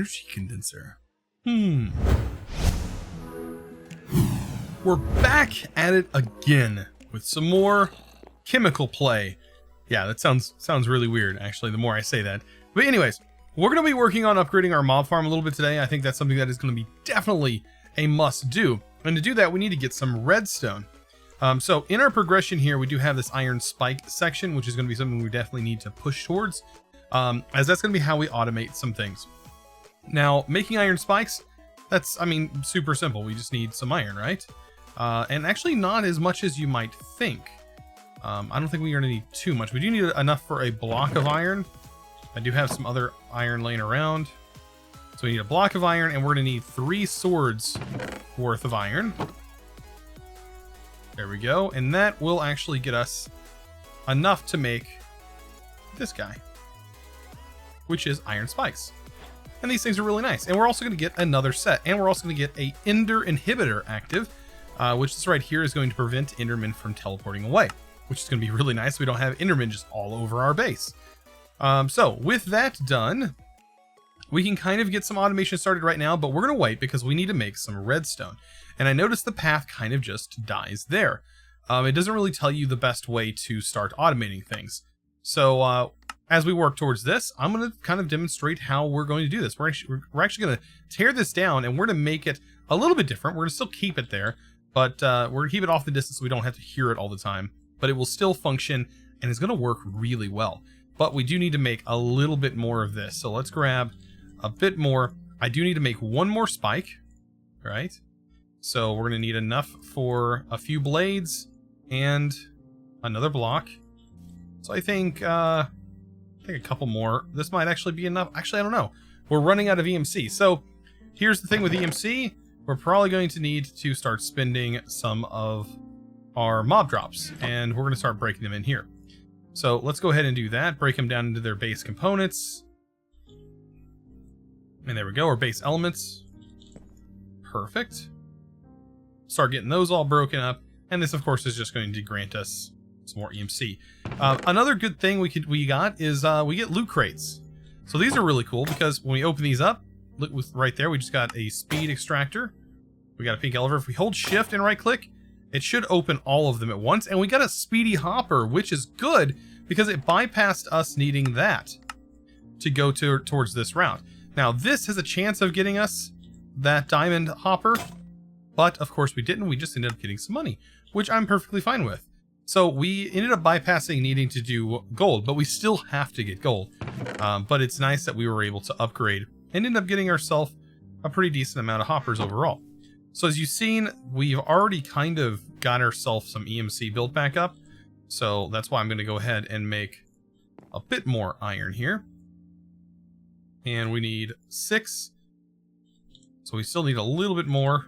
energy condenser. We're back at it again with some more chemical play. Yeah, that sounds really weird, actually, the more I say that. But anyways, we're going to be working on upgrading our mob farm a little bit today. I think that's something that is going to be definitely a must do. And to do that, we need to get some redstone. So in our progression here, we do have this iron spike section, which is going to be something we definitely need to push towards, as that's going to be how we automate some things. Now, making iron spikes, that's, I mean, super simple. We just need some iron, right? And actually not as much as you might think. I don't think we're going to need too much. We do need enough for a block of iron. I do have some other iron laying around. So we need a block of iron, and we're going to need 3 swords worth of iron. There we go. And that will actually get us enough to make this guy, which is iron spikes. And these things are really nice. And we're also going to get another set. And we're also going to get a Ender inhibitor active, which is right here is going to prevent Endermen from teleporting away, which is going to be really nice. We don't have Endermen just all over our base. So with that done, we can kind of get some automation started right now, but we're going to wait because we need to make some redstone. And I noticed the path kind of just dies there. It doesn't really tell you the best way to start automating things. So as we work towards this, I'm going to kind of demonstrate how we're going to do this. We're actually going to tear this down, and we're going to make it a little bit different. We're going to still keep it there, but we're going to keep it off the distance so we don't have to hear it all the time. But it will still function, and it's going to work really well. But we do need to make a little bit more of this. So let's grab a bit more. I do need to make 1 more spike, right? So we're going to need enough for a few blades and another block. So I think a couple more. This might actually be enough. Actually, I don't know. We're running out of EMC. So here's the thing with EMC. We're probably going to need to start spending some of our mob drops, and we're going to start breaking them in here. So let's go ahead and do that. Break them down into their base components. And there we go, our base elements. Perfect. Start getting those all broken up. And this, of course, is just going to grant us some more EMC. Another good thing we got is we get loot crates. So these are really cool because when we open these up, look right there, we just got a speed extractor. We got a pink elevator. If we hold shift and right click, it should open all of them at once. And we got a speedy hopper, which is good because it bypassed us needing that to go towards this route. Now, this has a chance of getting us that diamond hopper, but of course we didn't. We just ended up getting some money, which I'm perfectly fine with. So we ended up bypassing needing to do gold, but we still have to get gold. But it's nice that we were able to upgrade and end up getting ourselves a pretty decent amount of hoppers overall. So as you've seen, we've already kind of got ourselves some EMC built back up. So that's why I'm going to go ahead and make a bit more iron here. And we need 6. So we still need a little bit more.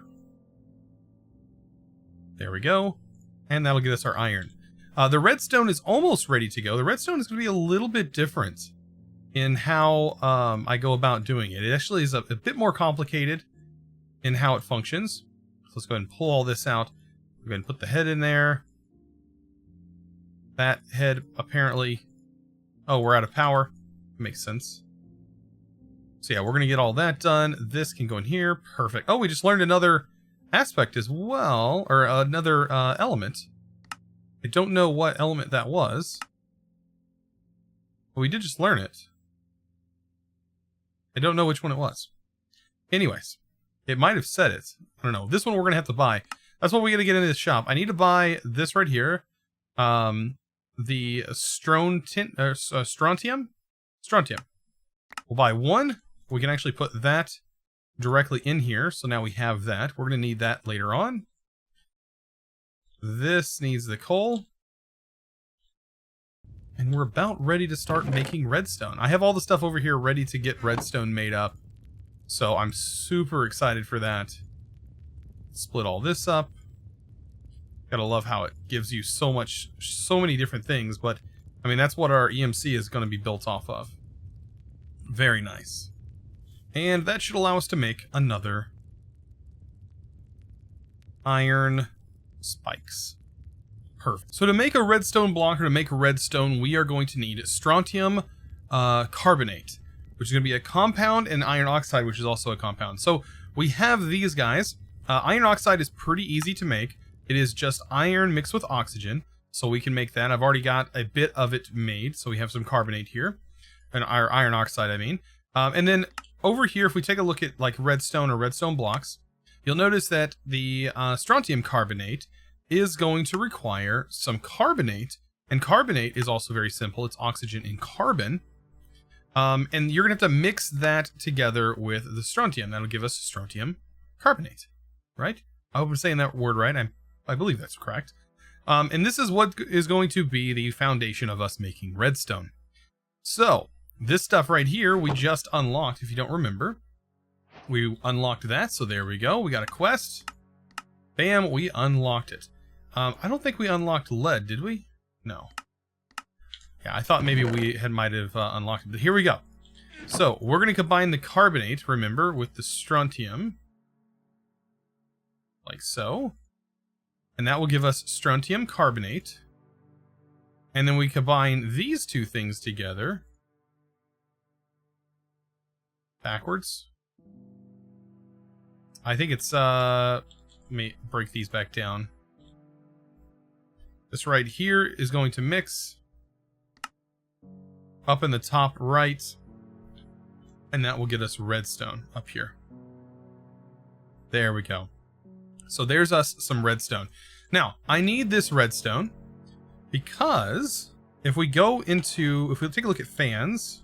There we go. And that'll get us our iron. The redstone is almost ready to go. The redstone is going to be a little bit different in how I go about doing it. It actually is a bit more complicated in how it functions. So let's go ahead and pull all this out. We're going to put the head in there. That head apparently... Oh, we're out of power. Makes sense. So yeah, we're going to get all that done. This can go in here. Perfect. Oh, we just learned another aspect as well, or another element. I don't know what element that was, but we did just learn it. I don't know which one it was. Anyways, it might have said it. I don't know. This one we're going to have to buy. That's what we got to get into the shop. I need to buy this right here. The strontium. We'll buy 1. We can actually put that directly in here. So now we have that. We're going to need that later on. This needs the coal. And we're about ready to start making redstone. I have all the stuff over here ready to get redstone made up. So I'm super excited for that. Split all this up. Gotta love how it gives you so many different things. But, I mean, that's what our EMC is going to be built off of. Very nice. And that should allow us to make another iron spikes. Perfect. So to make a redstone block or to make redstone, we are going to need strontium carbonate. which is going to be a compound, and iron oxide, which is also a compound. So we have these guys. Iron oxide is pretty easy to make. It is just iron mixed with oxygen. So we can make that. I've already got a bit of it made. So we have some carbonate here. And iron oxide, I mean. And then over here, if we take a look at like redstone or redstone blocks, you'll notice that the strontium carbonate is going to require some carbonate. And carbonate is also very simple. It's oxygen and carbon. And you're going to have to mix that together with the strontium. That'll give us strontium carbonate, right? I hope I'm saying that word right. I believe that's correct. And this is what is going to be the foundation of us making redstone. So this stuff right here, we just unlocked, if you don't remember. We unlocked that, so there we go. We got a quest. Bam, we unlocked it. I don't think we unlocked lead, did we? No. Yeah, I thought maybe we might have unlocked it, but here we go. So we're going to combine the carbonate, remember, with the strontium. Like so. And that will give us strontium carbonate. And then we combine these two things together. Backwards. I think it's, let me break these back down. This right here is going to mix up in the top right. And that will get us redstone up here. There we go. So there's us some redstone. Now, I need this redstone because if we go into, if we take a look at fans,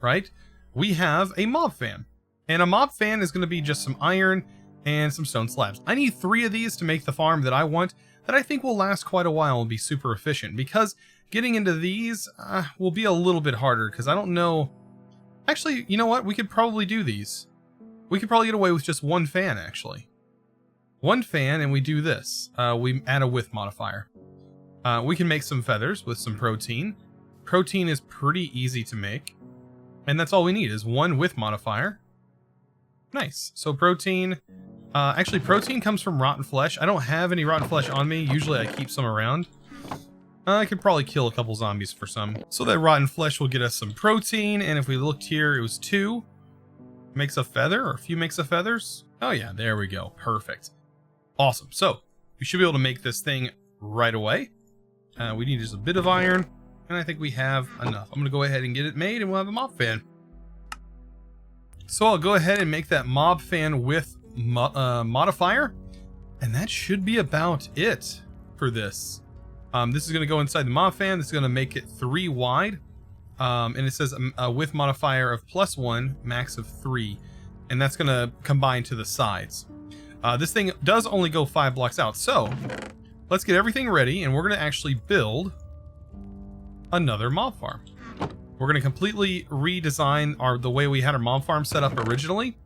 right, we have a mob fan. And a mob fan is going to be just some iron and some stone slabs. I need 3 of these to make the farm that I want, that I think will last quite a while and be super efficient, because getting into these will be a little bit harder, because I don't know. Actually, you know what? We could probably do these. We could probably get away with just 1 fan, actually. 1 fan, and we do this. We add a width modifier. We can make some feathers with some protein. Protein is pretty easy to make. And that's all we need is 1 width modifier. Nice. So protein... actually, protein comes from rotten flesh. I don't have any rotten flesh on me. Usually I keep some around. I could probably kill a couple zombies for some. So that rotten flesh will get us some protein. And if we looked here, it was 2. Makes a feather, or a few makes a feathers. Oh yeah, there we go. Perfect. Awesome. So we should be able to make this thing right away. We need just a bit of iron, and I think we have enough. I'm going to go ahead and get it made, and we'll have a mob fan. So I'll go ahead and make that mob fan with modifier, and that should be about it for this. This is going to go inside the mob fan. This is going to make it 3 wide, and it says a width modifier of +1, max of 3, and that's going to combine to the sides. This thing does only go 5 blocks out, so let's get everything ready, and we're going to actually build another mob farm. We're going to completely redesign the way we had our mob farm set up originally.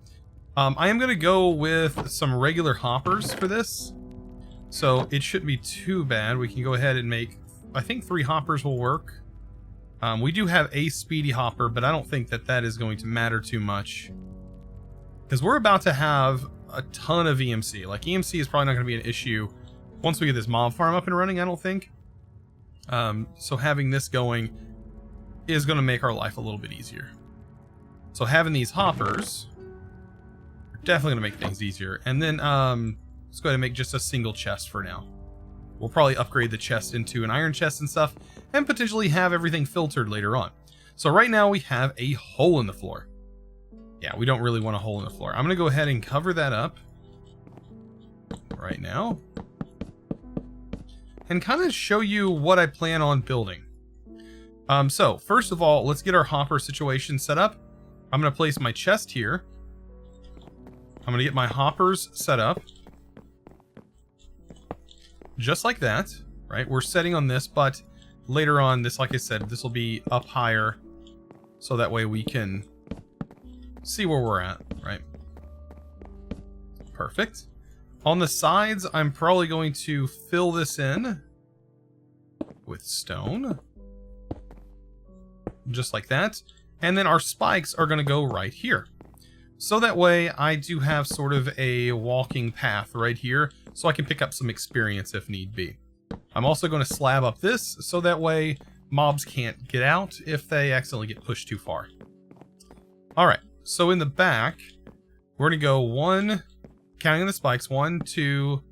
I am going to go with some regular hoppers for this, so it shouldn't be too bad. We can go ahead and make, I think 3 hoppers will work. We do have a speedy hopper, but I don't think that that is going to matter too much, because we're about to have a ton of EMC. Like, EMC is probably not going to be an issue once we get this mob farm up and running, I don't think. So having this going is going to make our life a little bit easier. So having these hoppers are definitely going to make things easier. And then let's go ahead and make just a single chest for now. We'll probably upgrade the chest into an iron chest and stuff, and potentially have everything filtered later on. So right now we have a hole in the floor. Yeah, we don't really want a hole in the floor. I'm going to go ahead and cover that up right now, and kind of show you what I plan on building. So first of all, let's get our hopper situation set up. I'm going to place my chest here. I'm going to get my hoppers set up. Just like that, right? We're setting on this, but later on, this, like I said, this will be up higher, so that way we can see where we're at, right? Perfect. On the sides, I'm probably going to fill this in with stone. Just like that. And then our spikes are going to go right here. So that way I do have sort of a walking path right here, so I can pick up some experience if need be. I'm also going to slab up this, so that way mobs can't get out if they accidentally get pushed too far. All right, so in the back, we're going to go 1, counting the spikes, 1, 2,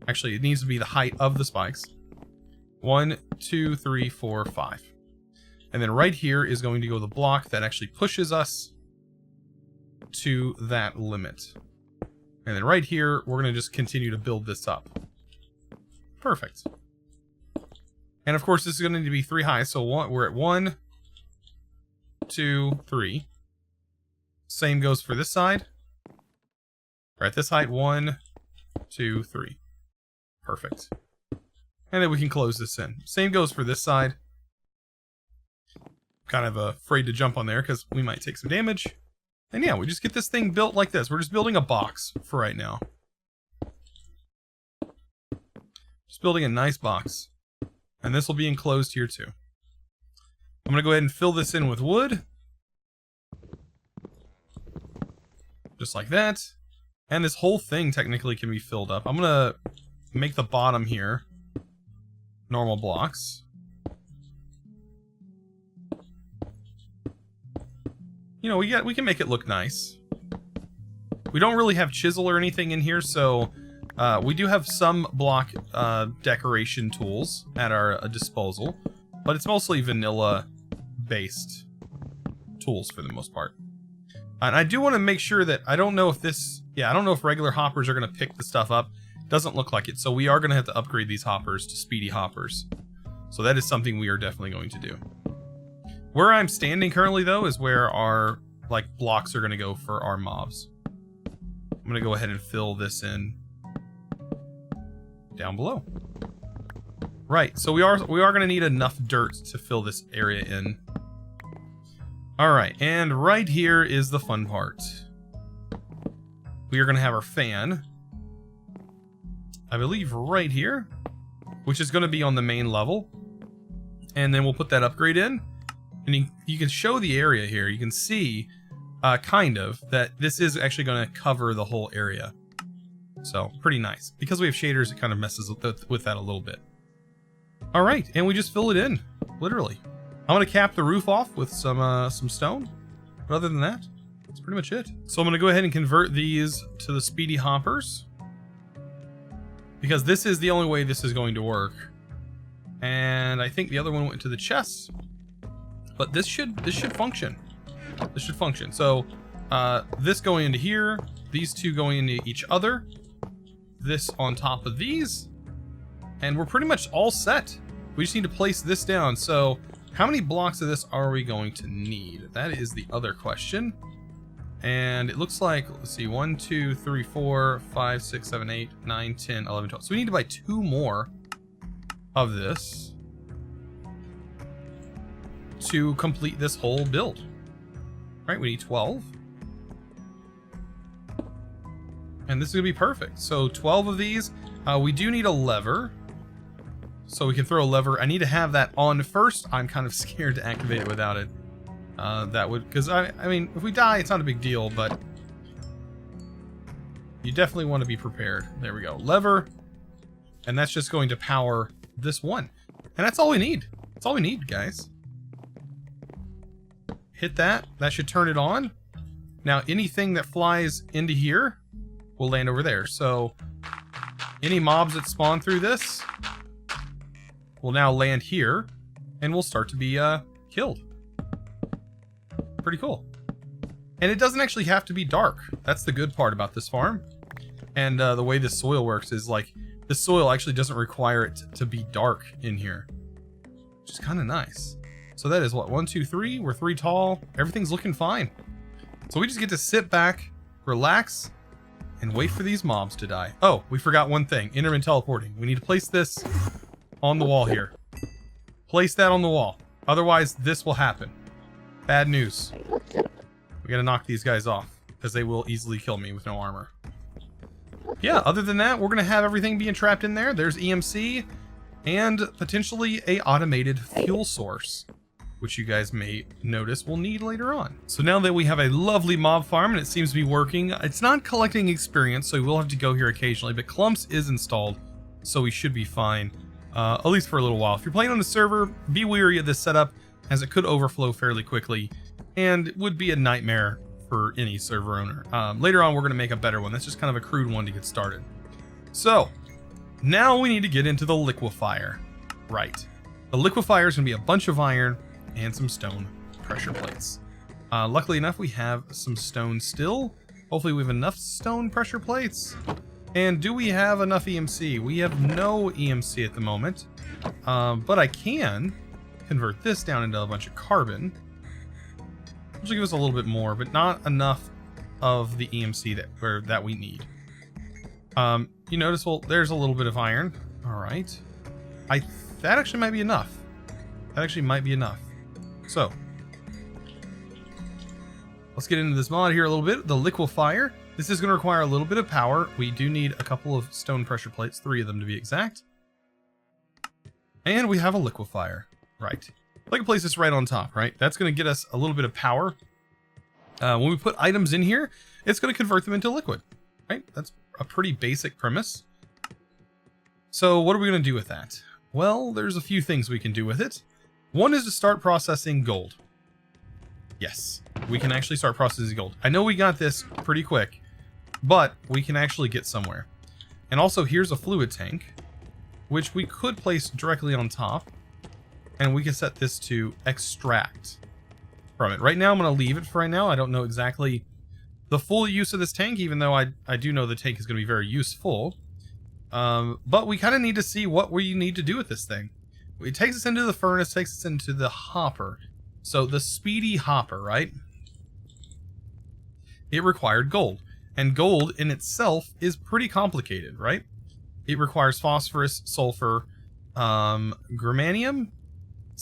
actually it needs to be the height of the spikes. 1, 2, 3, 4, 5. And then right here is going to go the block that actually pushes us to that limit. And then right here, we're going to just continue to build this up. Perfect. And of course, this is going to need to be 3 high. So we're at 1, 2, 3. Same goes for this side. We're at this height, 1, 2, 3. Perfect. And then we can close this in. Same goes for this side. Kind of afraid to jump on there because we might take some damage. And yeah, we just get this thing built like this. We're just building a box for right now. Just building a nice box. And this will be enclosed here too. I'm going to go ahead and fill this in with wood. Just like that. And this whole thing technically can be filled up. I'm going to make the bottom here normal blocks. You know, we can make it look nice. We don't really have chisel or anything in here, so we do have some block decoration tools at our disposal, but it's mostly vanilla-based tools for the most part. And I do want to make sure that I don't know if this, I don't know if regular hoppers are going to pick the stuff up. Doesn't look like it, so we are going to have to upgrade these hoppers to speedy hoppers. So that is something we are definitely going to do. Where I'm standing currently, though, is where our blocks are going to go for our mobs. I'm going to go ahead and fill this in down below. Right, so we are going to need enough dirt to fill this area in. All right, and right here is the fun part. We are going to have our fan, I believe right here, which is going to be on the main level. And then we'll put that upgrade in. And you can show the area here. You can see, kind of, that this is actually going to cover the whole area. So, pretty nice. Because we have shaders, it kind of messes with that a little bit. Alright, and we just fill it in. Literally. I'm going to cap the roof off with some stone. But other than that, that's pretty much it. So I'm going to go ahead and convert these to the speedy hoppers. Because this is the only way this is going to work. And I think the other one went to the chest. But this should function. This should function. So this going into here, these two going into each other, this on top of these, and we're pretty much all set. We just need to place this down. So how many blocks of this are we going to need? That is the other question. And it looks like, let's see, 1, 2, 3, 4, 5, 6, 7, 8, 9, 10, 11, 12. So we need to buy 2 more of this to complete this whole build. Right, we need 12. And this is going to be perfect. So 12 of these. We do need a lever. So we can throw a lever. I need to have that on first. I'm kind of scared to activate it without it. That would, because I mean, if we die, it's not a big deal, but you definitely want to be prepared. There we go. Lever. And that's just going to power this one. And that's all we need. That's all we need, guys. Hit that. That should turn it on. Now, anything that flies into here will land over there. So, any mobs that spawn through this will now land here, and will start to be killed. Pretty cool. And it doesn't actually have to be dark. That's the good part about this farm. And the way this soil works is the soil actually doesn't require it to be dark in here, which is kind of nice. So that is what, 1, 2, 3. We're 3 tall. Everything's looking fine. So we just get to sit back, relax, and wait for these mobs to die. Oh, we forgot one thing. Enderman teleporting. We need to place this on the wall here. Place that on the wall. Otherwise, this will happen. Bad news. We gotta knock these guys off, because they will easily kill me with no armor. Yeah, other than that, we're gonna have everything being trapped in there. There's EMC, and potentially a automated fuel source, which you guys may notice we'll need later on. So now that we have a lovely mob farm and it seems to be working, it's not collecting experience, so we will have to go here occasionally, but clumps is installed, so we should be fine, at least for a little while. If you're playing on the server, be wary of this setup, as it could overflow fairly quickly, and would be a nightmare for any server owner. Later on, we're going to make a better one. That's just kind of a crude one to get started. So now we need to get into the liquefier. Right. The liquefier is going to be a bunch of iron and some stone pressure plates. Luckily enough, we have some stone still. Hopefully we have enough stone pressure plates. And do we have enough EMC? We have no EMC at the moment. But I can convert this down into a bunch of carbon, which will give us a little bit more, but not enough of the EMC that we need. You notice, well, there's a little bit of iron. All right. That actually might be enough. That actually might be enough. So let's get into this mod here a little bit. The liquefier. This is going to require a little bit of power. We do need a couple of stone pressure plates, 3 of them to be exact. And we have a liquefier. Right. I can place this right on top, right? That's going to get us a little bit of power. When we put items in here, it's going to convert them into liquid, right? That's a pretty basic premise. So what are we going to do with that? Well, there's a few things we can do with it. One is to start processing gold. Yes, we can actually start processing gold. I know we got this pretty quick, but we can actually get somewhere. And also, here's a fluid tank, which we could place directly on top, and we can set this to extract from it. Right now, I'm going to leave it for right now. I don't know exactly the full use of this tank, even though I do know the tank is going to be very useful. But we kind of need to see what we need to do with this thing. It takes us into the furnace, takes us into the hopper. So the speedy hopper, right? It required gold. And gold in itself is pretty complicated, right? It requires phosphorus, sulfur, germanium,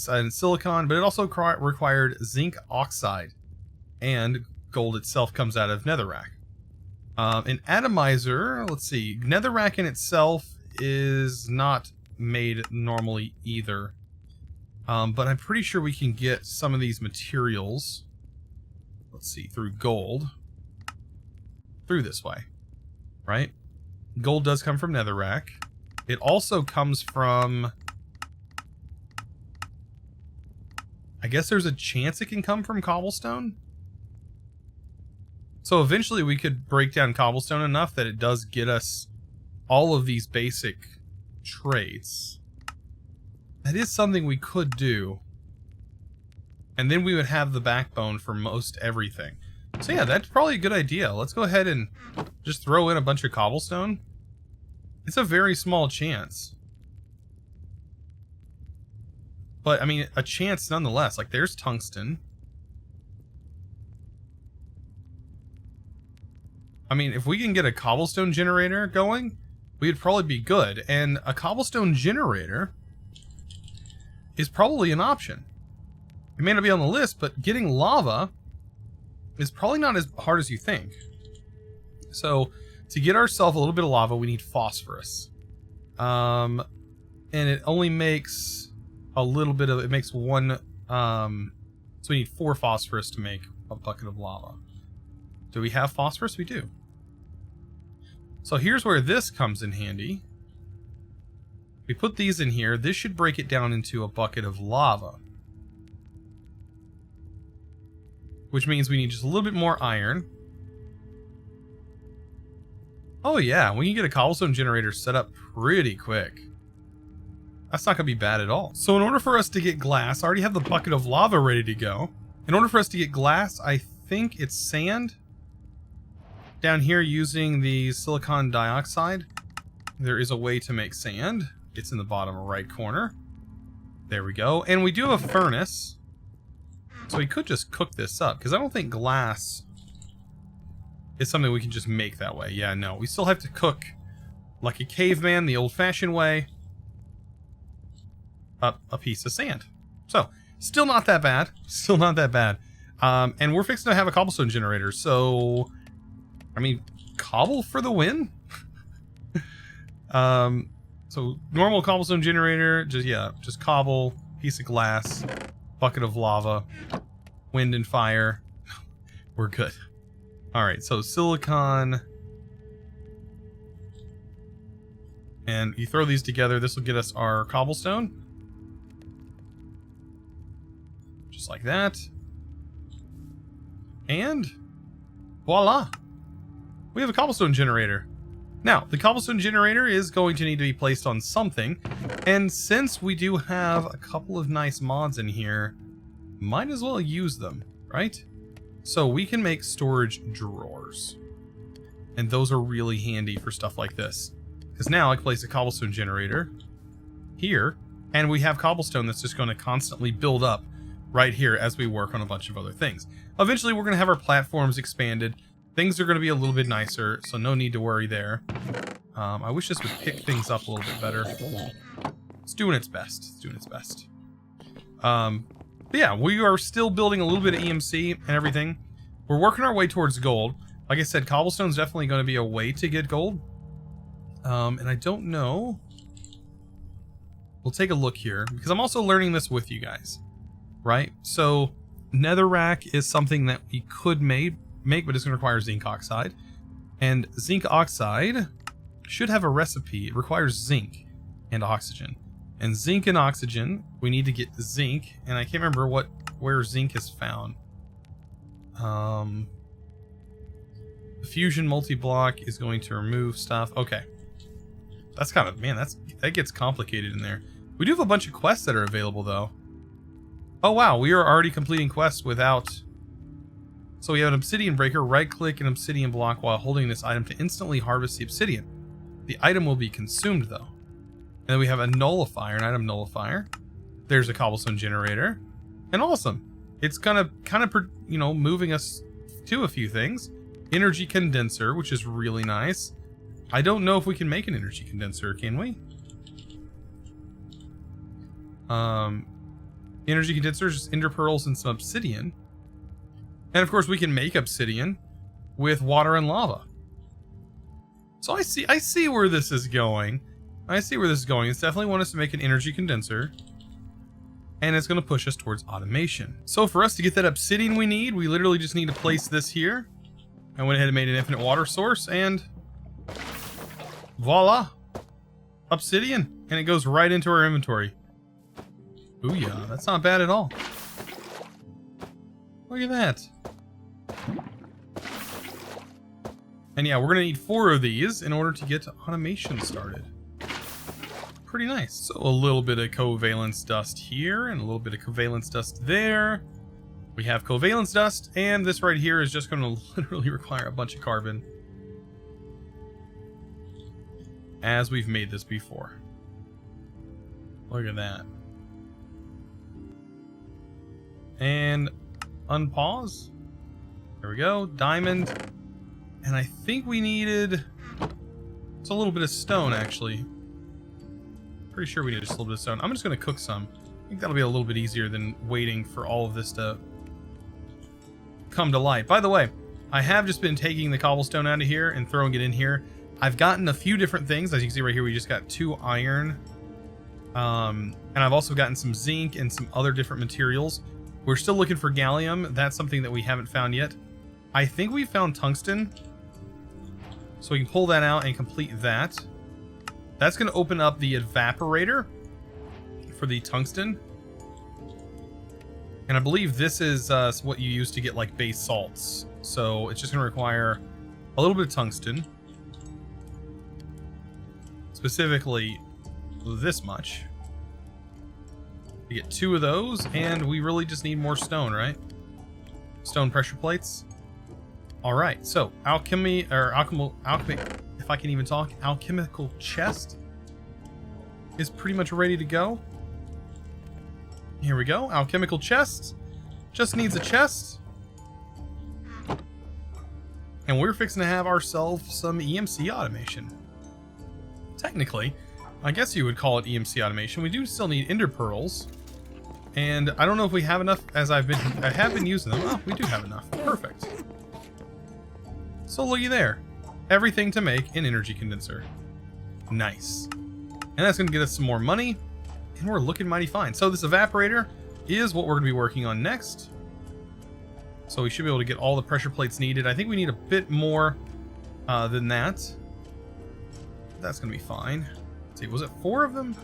and silicon, but it also required zinc oxide. And gold itself comes out of netherrack. An atomizer, let's see, netherrack in itself is not made normally either. But I'm pretty sure we can get some of these materials, let's see, through gold, through this way, right? Gold does come from netherrack. It also comes from, I guess there's a chance it can come from cobblestone. So eventually we could break down cobblestone enough that it does get us all of these basic traits. That is something we could do. And then we would have the backbone for most everything. So yeah, that's probably a good idea. Let's go ahead and just throw in a bunch of cobblestone. It's a very small chance. But, I mean, a chance nonetheless. Like, there's tungsten. I mean, if we can get a cobblestone generator going, we'd probably be good. And a cobblestone generator is probably an option. It may not be on the list, but getting lava is probably not as hard as you think. So, to get ourselves a little bit of lava, we need phosphorus. And it only makes a little bit of, it makes one, so we need 4 phosphorus to make a bucket of lava. Do we have phosphorus? We do. So here's where this comes in handy. We put these in here. This should break it down into a bucket of lava. Which means we need just a little bit more iron. Oh yeah, we can get a cobblestone generator set up pretty quick. That's not going to be bad at all. So in order for us to get glass, I already have the bucket of lava ready to go. In order for us to get glass, I think it's sand. Down here using the silicon dioxide, there is a way to make sand. It's in the bottom right corner. There we go. And we do have a furnace. So we could just cook this up, because I don't think glass is something we can just make that way. Yeah, no. We still have to cook like a caveman, the old-fashioned way, up a piece of sand. So, still not that bad. Still not that bad. And we're fixing to have a cobblestone generator, so I mean, cobble for the win? So normal cobblestone generator, just cobble, piece of glass, bucket of lava, wind and fire. We're good. Alright, so silicon. And you throw these together, this will get us our cobblestone. Just like that. And voila, we have a cobblestone generator. Now, the cobblestone generator is going to need to be placed on something, and since we do have a couple of nice mods in here, might as well use them, right? So we can make storage drawers, and those are really handy for stuff like this, because now I can place a cobblestone generator here, and we have cobblestone that's just going to constantly build up right here as we work on a bunch of other things. Eventually, we're going to have our platforms expanded. Things are going to be a little bit nicer, so no need to worry there. I wish this would pick things up a little bit better. It's doing its best. It's doing its best. But yeah, we are still building a little bit of EMC and everything. We're working our way towards gold. Like I said, cobblestone is definitely going to be a way to get gold. And I don't know. We'll take a look here, because I'm also learning this with you guys, right? So netherrack is something that we could make, but it's going to require zinc oxide. And zinc oxide should have a recipe. It requires zinc and oxygen. And zinc and oxygen, we need to get zinc, and I can't remember where zinc is found. The fusion multi-block is going to remove stuff. Okay. That's kind of, man, that gets complicated in there. We do have a bunch of quests that are available, though. Oh, wow, we are already completing quests without... So we have an obsidian breaker. Right-click an obsidian block while holding this item to instantly harvest the obsidian. The item will be consumed, though. And then we have a nullifier, an item nullifier. There's a cobblestone generator. And awesome. It's kind of, you know, moving us to a few things. Energy condenser, which is really nice. I don't know if we can make an energy condenser, can we? Energy condenser is just ender pearls and some obsidian. And of course we can make obsidian with water and lava. So I see where this is going. I see where this is going. It's definitely want us to make an energy condenser. And it's going to push us towards automation. So for us to get that obsidian we need, we literally just need to place this here. I went ahead and made an infinite water source, and voila, obsidian, and it goes right into our inventory. Ooh yeah, that's not bad at all. Look at that. And yeah, we're gonna need 4 of these in order to get automation started. Pretty nice. So a little bit of covalence dust here, and a little bit of covalence dust there. We have covalence dust, and this right here is just going to literally require a bunch of carbon, as we've made this before. Look at that. And unpause. There we go. Diamond. And I think we needed... It's a little bit of stone, actually. Pretty sure we need just a little bit of stone. I'm just going to cook some. I think that'll be a little bit easier than waiting for all of this to come to light. By the way, I have just been taking the cobblestone out of here and throwing it in here. I've gotten a few different things. As you can see right here, we just got 2 iron. And I've also gotten some zinc and some other different materials. We're still looking for gallium. That's something that we haven't found yet. I think we found tungsten. So we can pull that out and complete that. That's going to open up the evaporator for the tungsten. And I believe this is what you use to get like base salts. So it's just going to require a little bit of tungsten. Specifically this much. You get 2 of those, and we really just need more stone, right? Stone pressure plates. Alright, so alchemy, if I can even talk, alchemical chest is pretty much ready to go. Here we go. Alchemical chest. Just needs a chest. And we're fixing to have ourselves some EMC automation. Technically, I guess you would call it EMC automation. We do still need ender pearls. And I don't know if we have enough, as I have been using them. Oh, we do have enough. Perfect. So looky there. Everything to make an energy condenser. Nice. And that's going to get us some more money. And we're looking mighty fine. So this evaporator is what we're going to be working on next. So we should be able to get all the pressure plates needed. I think we need a bit more than that. That's going to be fine. Let's see, was it 4 of them?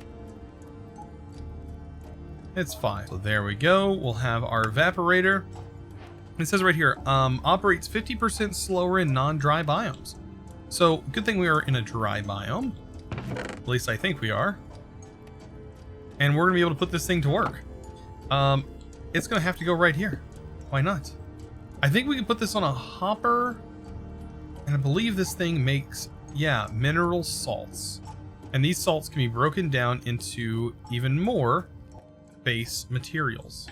It's 5. So there we go. We'll have our evaporator. It says right here, operates 50% slower in non-dry biomes. So good thing we are in a dry biome. At least I think we are. And we're gonna be able to put this thing to work. It's gonna have to go right here. Why not? I think we can put this on a hopper. And I believe this thing makes, yeah, mineral salts. And these salts can be broken down into even more base materials.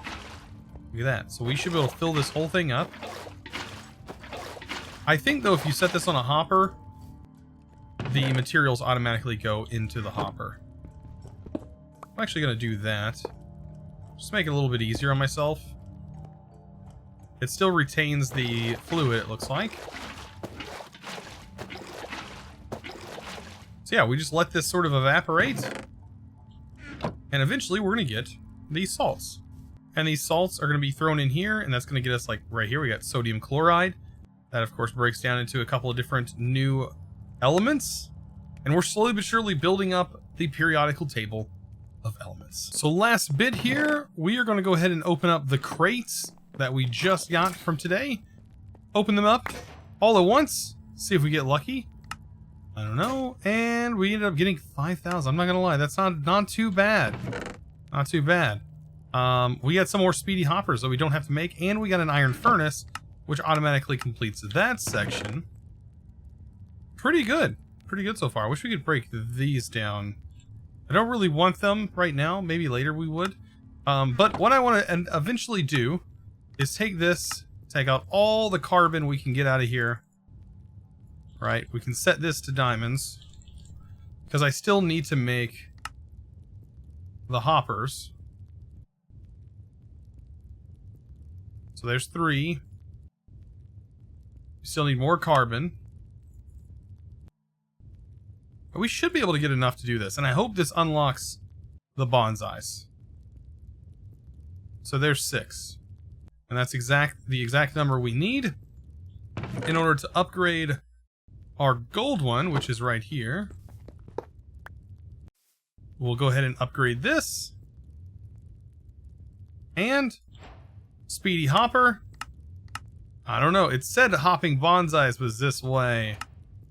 Look at that. So we should be able to fill this whole thing up. I think, though, if you set this on a hopper, the materials automatically go into the hopper. I'm actually going to do that. Just make it a little bit easier on myself. It still retains the fluid, it looks like. So yeah, we just let this sort of evaporate. And eventually we're going to get these salts. And these salts are going to be thrown in here, and that's going to get us, like, right here, we got sodium chloride. That, of course, breaks down into a couple of different new elements. And we're slowly but surely building up the periodical table of elements. So last bit here, we are going to go ahead and open up the crates that we just got from today. Open them up all at once. See if we get lucky. I don't know. And we ended up getting 5,000. I'm not going to lie. That's not too bad. Not too bad. We got some more speedy hoppers that we don't have to make, and we got an iron furnace, which automatically completes that section. Pretty good. Pretty good so far. I wish we could break these down. I don't really want them right now. Maybe later we would. But what I want to eventually do is take this, take out all the carbon we can get out of here. Right? We can set this to diamonds, because I still need to make the hoppers. So there's 3. We still need more carbon. But we should be able to get enough to do this. And I hope this unlocks the bonsais. So there's 6. And that's the exact number we need in order to upgrade our gold one, which is right here. We'll go ahead and upgrade this. And speedy hopper. I don't know. It said hopping bonsais was this way.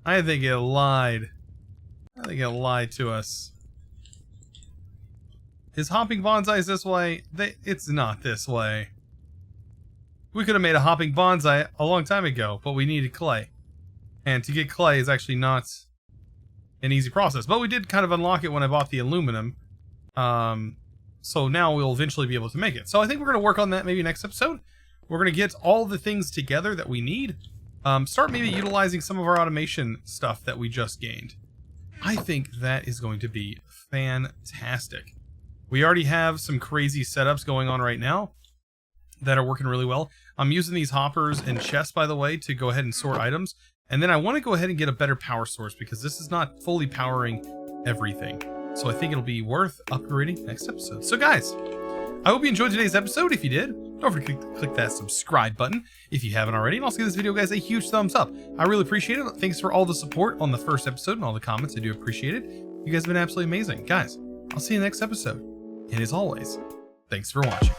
I think it lied. I think it lied to us. Is hopping bonsais this way? It's not this way. We could have made a hopping bonsai a long time ago, but we needed clay. And to get clay is actually not an easy process. But we did kind of unlock it when I bought the aluminum. So now we'll eventually be able to make it. So I think we're going to work on that maybe next episode. We're going to get all the things together that we need. Start maybe utilizing some of our automation stuff that we just gained. I think that is going to be fantastic. We already have some crazy setups going on right now that are working really well. I'm using these hoppers and chests, by the way, to go ahead and sort items. And then I want to go ahead and get a better power source, because this is not fully powering everything. So I think it'll be worth upgrading next episode. So guys, I hope you enjoyed today's episode. If you did, don't forget to click that subscribe button if you haven't already. And also give this video, guys, a huge thumbs up. I really appreciate it. Thanks for all the support on the first episode and all the comments. I do appreciate it. You guys have been absolutely amazing. Guys, I'll see you in the next episode. And as always, thanks for watching.